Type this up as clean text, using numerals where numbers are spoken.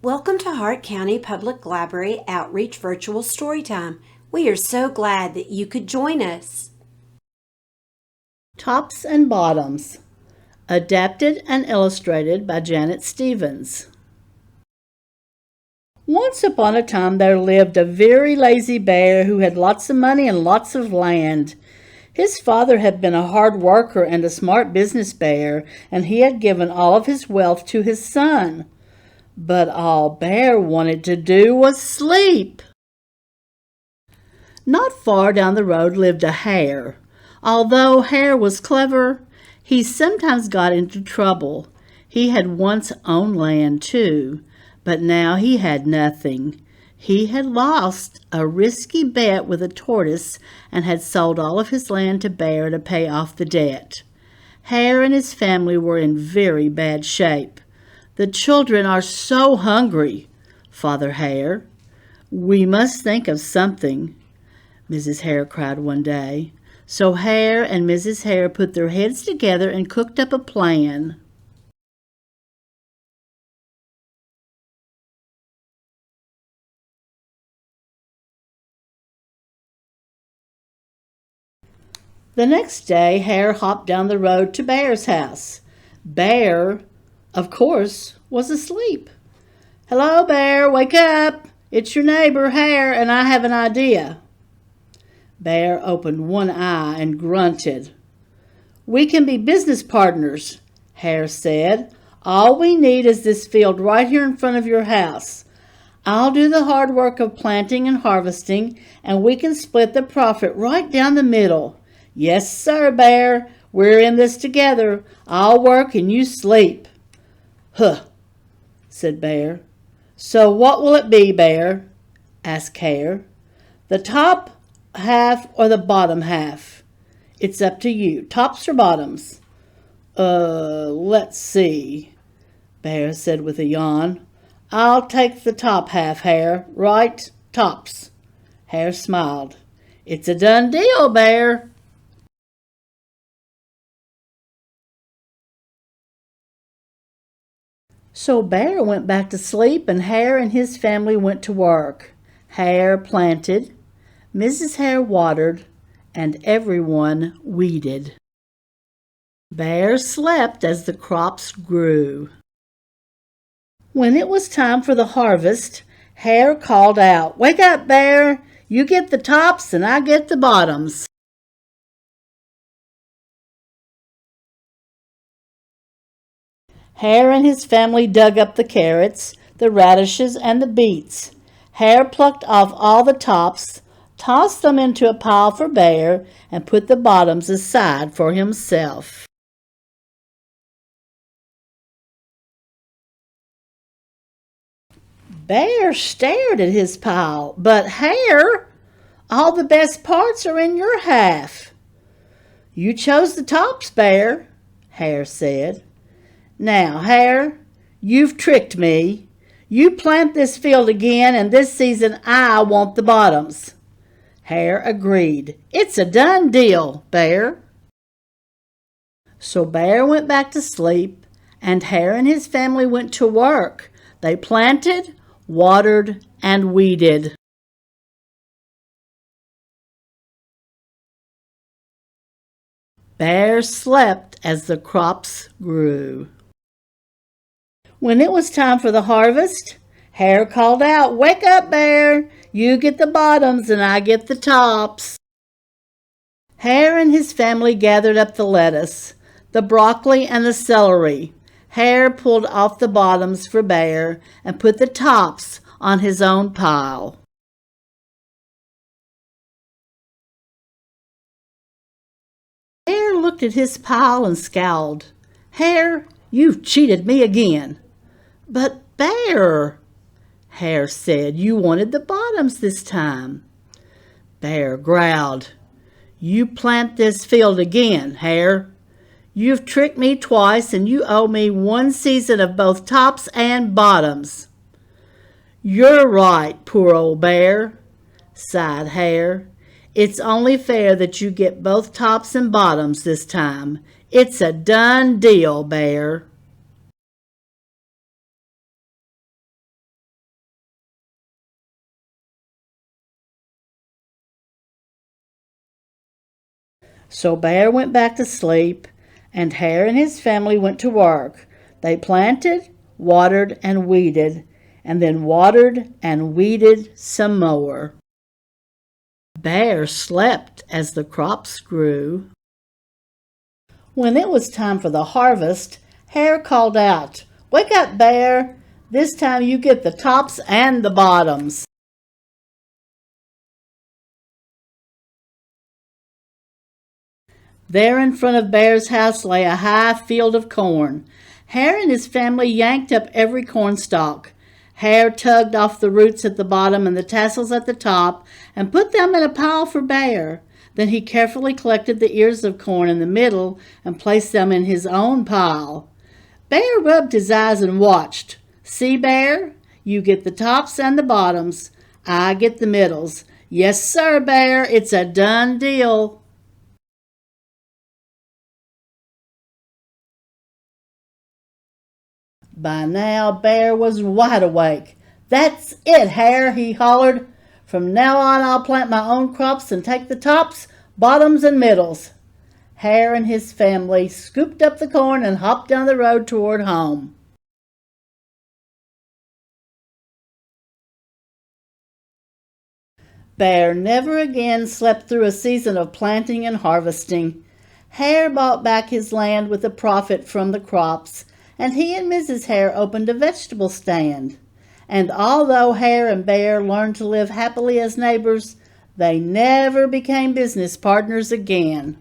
Welcome to Hart County Public Library Outreach Virtual Storytime. We are so glad that you could join us. Tops and Bottoms, adapted and illustrated by Janet Stevens. Once upon a time there lived a very lazy bear who had lots of money and lots of land. His father had been a hard worker and a smart business bear, and he had given all of his wealth to his son. But all Bear wanted to do was sleep. Not far down the road lived a hare. Although Hare was clever, he sometimes got into trouble. He had once owned land too, but now he had nothing. He had lost a risky bet with a tortoise and had sold all of his land to Bear to pay off the debt. Hare and his family were in very bad shape. "The children are so hungry, Father Hare. We must think of something," Mrs. Hare cried one day. So Hare and Mrs. Hare put their heads together and cooked up a plan. The next day, Hare hopped down the road to Bear's house. Bear, of course, was asleep. "Hello, Bear, wake up! It's your neighbor, Hare, and I have an idea." Bear opened one eye and grunted. "We can be business partners," Hare said. "All we need is this field right here in front of your house. I'll do the hard work of planting and harvesting, and we can split the profit right down the middle. Yes, sir, Bear. We're in this together. I'll work and you sleep." "Huh," said Bear. "So what will it be, Bear?" asked Hare. "The top half or the bottom half? It's up to you. Tops or bottoms?" Let's see," Bear said with a yawn. "I'll take the top half, Hare. Right? Tops." Hare smiled. "It's a done deal, Bear." So Bear went back to sleep, and Hare and his family went to work. Hare planted, Mrs. Hare watered, and everyone weeded. Bear slept as the crops grew. When it was time for the harvest, Hare called out, "Wake up, Bear! You get the tops and I get the bottoms." Hare and his family dug up the carrots, the radishes, and the beets. Hare plucked off all the tops, tossed them into a pile for Bear, and put the bottoms aside for himself. Bear stared at his pile. "But Hare, all the best parts are in your half." "You chose the tops, Bear," Hare said. "Now, Hare, you've tricked me. You plant this field again, and this season I want the bottoms." Hare agreed. "It's a done deal, Bear." So Bear went back to sleep, and Hare and his family went to work. They planted, watered, and weeded. Bear slept as the crops grew. When it was time for the harvest, Hare called out, "Wake up, Bear! You get the bottoms and I get the tops." Hare and his family gathered up the lettuce, the broccoli, and the celery. Hare pulled off the bottoms for Bear and put the tops on his own pile. Bear looked at his pile and scowled. "Hare, you've cheated me again." "But Bear," Hare said, "you wanted the bottoms this time." Bear growled, "You plant this field again, Hare. You've tricked me twice, and you owe me one season of both tops and bottoms." "You're right, poor old Bear," sighed Hare. "It's only fair that you get both tops and bottoms this time. It's a done deal, Bear." So Bear went back to sleep, and Hare and his family went to work. They planted, watered, and weeded, and then watered and weeded some more. Bear slept as the crops grew. When it was time for the harvest, Hare called out, "Wake up, Bear! This time you get the tops and the bottoms." There in front of Bear's house lay a high field of corn. Hare and his family yanked up every corn stalk. Hare tugged off the roots at the bottom and the tassels at the top and put them in a pile for Bear. Then he carefully collected the ears of corn in the middle and placed them in his own pile. Bear rubbed his eyes and watched. "See, Bear? You get the tops and the bottoms. I get the middles. Yes, sir, Bear. It's a done deal." By now, Bear was wide awake. "That's it, Hare," he hollered. "From now on, I'll plant my own crops and take the tops, bottoms, and middles." Hare and his family scooped up the corn and hopped down the road toward home. Bear never again slept through a season of planting and harvesting. Hare bought back his land with a profit from the crops, and he and Mrs. Hare opened a vegetable stand. And although Hare and Bear learned to live happily as neighbors, they never became business partners again.